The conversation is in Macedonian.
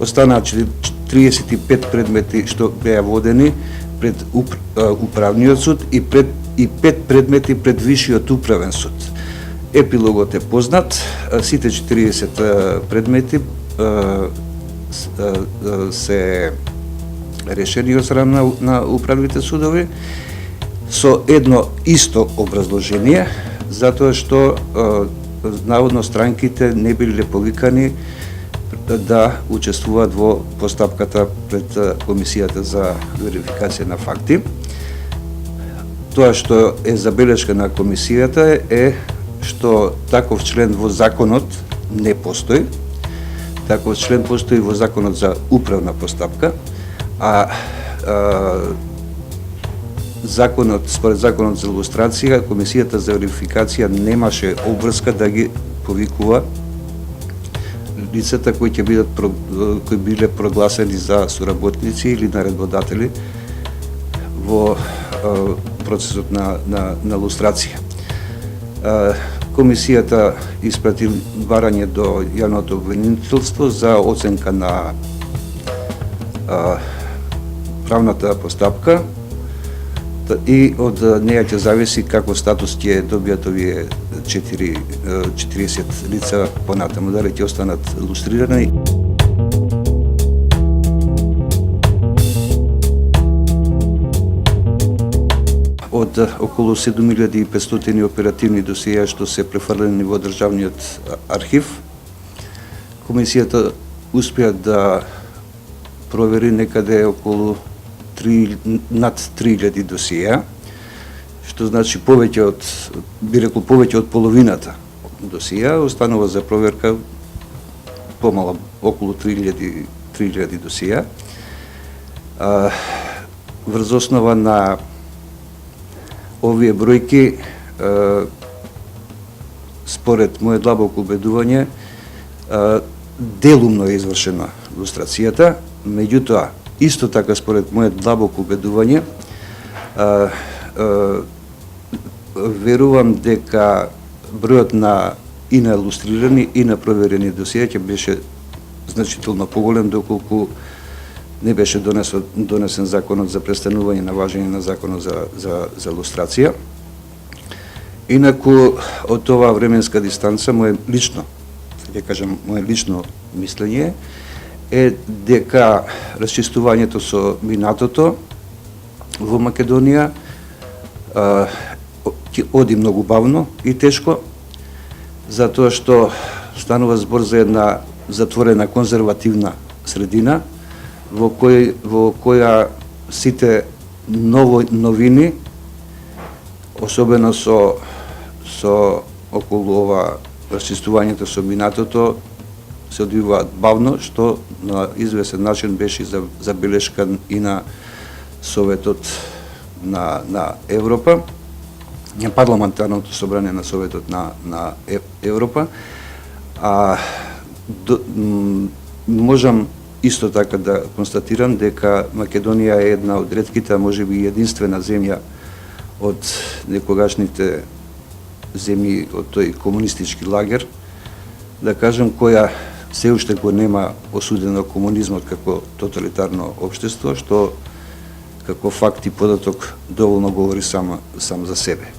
останаа 35 предмети што беа водени пред управниот суд и 5 предмети пред Вишиот управен суд. Епилогот е познат, сите 40 предмети се решени од страна на управните судови со едно исто образложение, затоа што наводно странките не биле повикани да учествуваат во постапката пред Комисијата за верификација на факти. Тоа што е забелешка на Комисијата е што таков член во законот не постои. Таков член постои во Законот за управна постапка, а според Законот за илустрација, Комисијата за верификација немаше обврска да ги повикува лицата кои биле прогласени за соработници или наредбодатели во процесот на лустрација. Комисијата испрати барање до јавното обвинителство за оценка на правната постапка и од неја ќе зависи каков статус ќе добијат овие 40 лица понатаму, дали ќе останат илустрирани. Од околу 7500 оперативни досија што се префрлени во Државниот архив, Комисијата успеа да провери некаде околу над 3000 досија, што значи повеќе од половината досија, останува за проверка помало околу 3000 досија. Врз основа на овие бројки, според моје длабоко убедување, делумно е извршена лустрацијата, меѓутоа, исто така според моје длабоко убедување, верувам дека бројот и на илустрирани и на проверени досија ќе беше значително поголем доколку не беше донесен Законот за престанување на важење на Законот за лустрација. Инаку, од оваа временска дистанца, моје лично мислење е дека расчистувањето со минатото во Македонија ќе оди многу бавно и тешко, затоа што станува збор за една затворена конзервативна средина, во која сите новини, особено со околу ова расчистувањето со минатото, се одвиваат бавно, што на известен начин беше забелешкан и на Советот на Европа, на парламентарното собрание на Советот на Европа. Можам исто така да констатирам дека Македонија е една од ретките, можеби единствена земја од некогашните земји од тој комунистички лагер, да кажем, која се уште го нема осудено комунизмот како тоталитарно општество, што како факт и податок доволно говори сам за себе.